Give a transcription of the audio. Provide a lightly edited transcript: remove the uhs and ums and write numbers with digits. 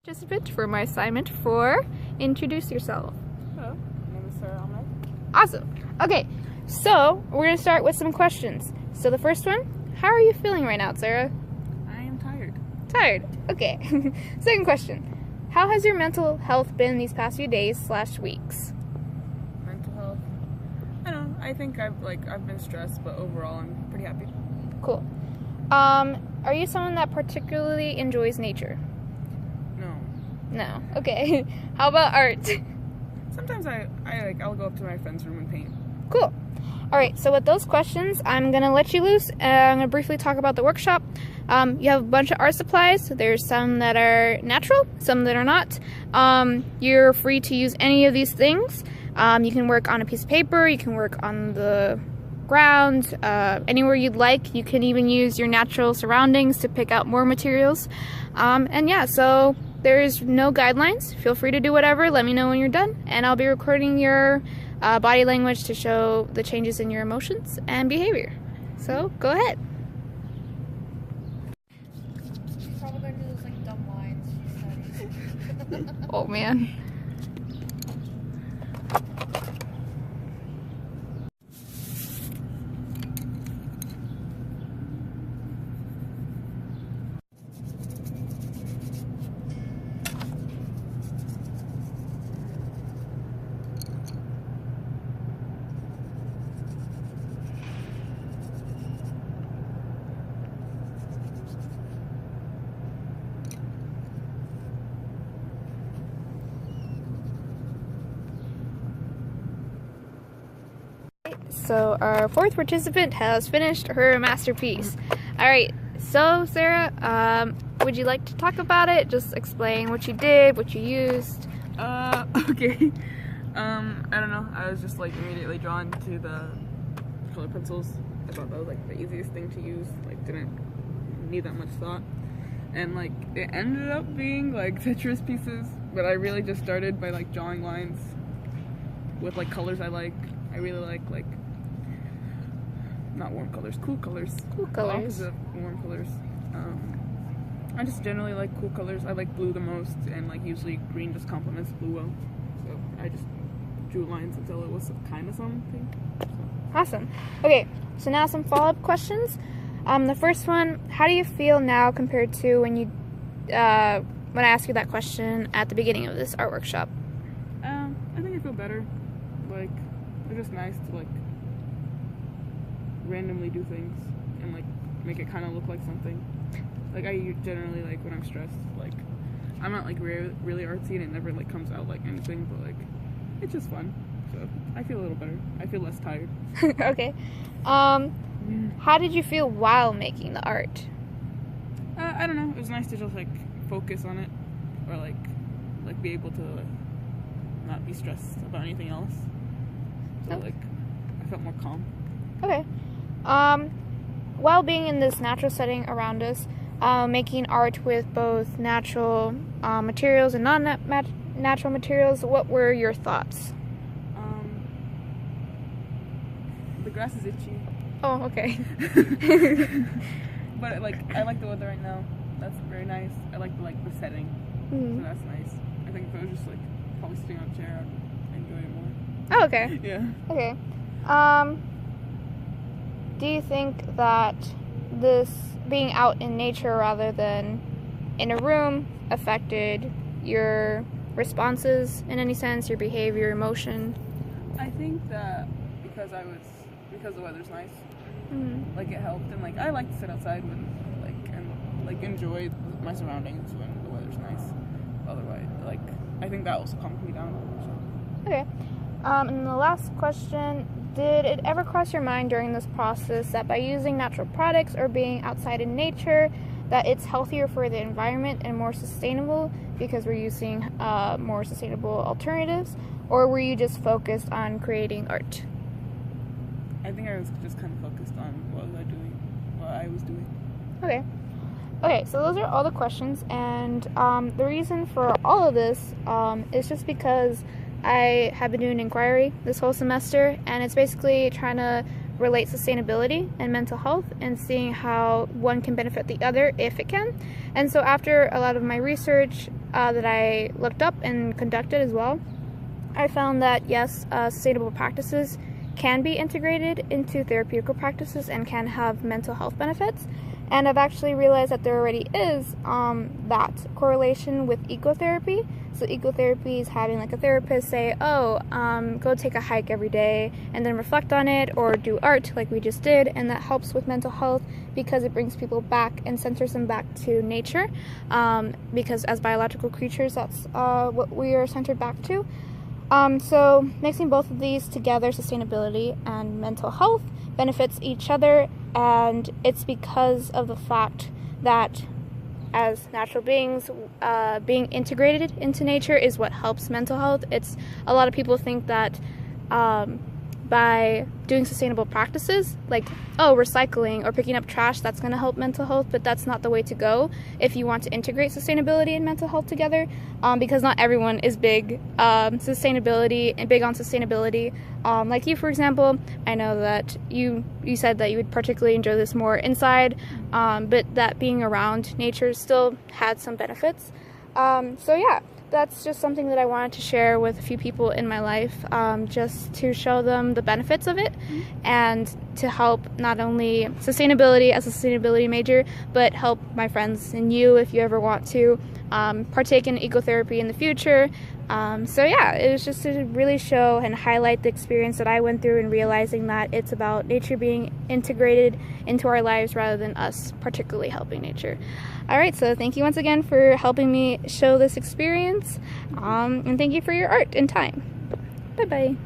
Participant for my assignment for introduce yourself. Hello, my name is Sarah Ahmed. Awesome. Okay, so we're going to start with some questions. So the first one, how are you feeling right now, Sarah? I am tired. Tired. Okay. Second question, how has your mental health been these past few days/weeks? Mental health. I don't know. I think I've been stressed, but overall I'm pretty happy. Cool. Are you someone that particularly enjoys nature? No. No. Okay. How about art? Sometimes I'll go up to my friend's room and paint. Cool. Alright, so with those questions, I'm going to let you loose. I'm going to briefly talk about the workshop. You have a bunch of art supplies. There's some that are natural, some that are not. You're free to use any of these things. You can work on a piece of paper, you can work on the ground, anywhere you'd like. You can even use your natural surroundings to pick out more materials. And yeah, so there's no guidelines. Feel free to do whatever. Let me know when you're done, and I'll be recording your body language to show the changes in your emotions and behavior. So go ahead. She's probably gonna do those like dumb lines she studies. Oh man. So our fourth participant has finished her masterpiece. Alright, so Sarah, would you like to talk about it? Just explain what you did, what you used. Okay. I don't know. I was just like immediately drawn to the color pencils. I thought that was like the easiest thing to use. Like didn't need that much thought. And like it ended up being like Tetris pieces, but I really just started by like drawing lines with like colors I like. I really like not warm colors, cool colors. Cool The colors. opposite of warm colors. I just generally like cool colors. I like blue the most, and like usually green just complements blue well. So I just drew lines until it was kind of something. So. Awesome. Okay, so now some follow-up questions. The first one, how do you feel now compared to when you when I asked you that question at the beginning of this art workshop? I think I feel better. Like it's just nice to like randomly do things and like make it kind of look like something. Like I generally like when I'm stressed, like I'm not like really artsy and it never like comes out like anything, but like it's just fun. So I feel a little better. I feel less tired. Okay. How did you feel while making the art? I don't know. It was nice to just like focus on it, or like be able to not be stressed about anything else. So like I felt more calm. Okay. While being in this natural setting around us, making art with both natural materials and non-natural materials, what were your thoughts? The grass is itchy. Oh, okay. But like I like the weather right now. That's very nice. I like the setting. Mm-hmm. So that's nice. I think if I was just like probably sitting on a chair, I'd enjoy it more. Oh, okay. Yeah. Okay. Do you think that this being out in nature rather than in a room affected your responses in any sense, your behavior, emotion? I think that because the weather's nice, Mm-hmm. like it helped, and like I like to sit outside when like enjoy my surroundings when the weather's nice. Otherwise, like I think that also calms me down. So. Okay. And the last question, did it ever cross your mind during this process that by using natural products or being outside in nature, that it's healthier for the environment and more sustainable because we're using more sustainable alternatives? Or were you just focused on creating art? I think I was just kind of focused on what I was doing. Okay. Okay, so those are all the questions, and the reason for all of this is just because I have been doing an inquiry this whole semester, and it's basically trying to relate sustainability and mental health and seeing how one can benefit the other if it can. And so after a lot of my research, that I looked up and conducted as well, I found that yes, sustainable practices can be integrated into therapeutical practices and can have mental health benefits. And I've actually realized that there already is that correlation with ecotherapy. So ecotherapy is having like a therapist say, oh, go take a hike every day and then reflect on it, or do art like we just did, and that helps with mental health because it brings people back and centers them back to nature, because as biological creatures, that's what we are centered back to. So mixing both of these together, sustainability and mental health, benefits each other, and it's because of the fact that as natural beings, being integrated into nature is what helps mental health. It's a lot of people think that by doing sustainable practices like recycling or picking up trash, that's going to help mental health, but that's not the way to go if you want to integrate sustainability and mental health together, because not everyone is big on sustainability. Like you, for example, I know that you said that you would particularly enjoy this more inside, but that being around nature still had some benefits. So yeah, that's just something that I wanted to share with a few people in my life, just to show them the benefits of it and to help not only sustainability as a sustainability major, but help my friends and you if you ever want to partake in ecotherapy in the future. So yeah, it was just to really show and highlight the experience that I went through and realizing that it's about nature being integrated into our lives rather than us particularly helping nature. Alright, so thank you once again for helping me show this experience, and thank you for your art and time. Bye bye.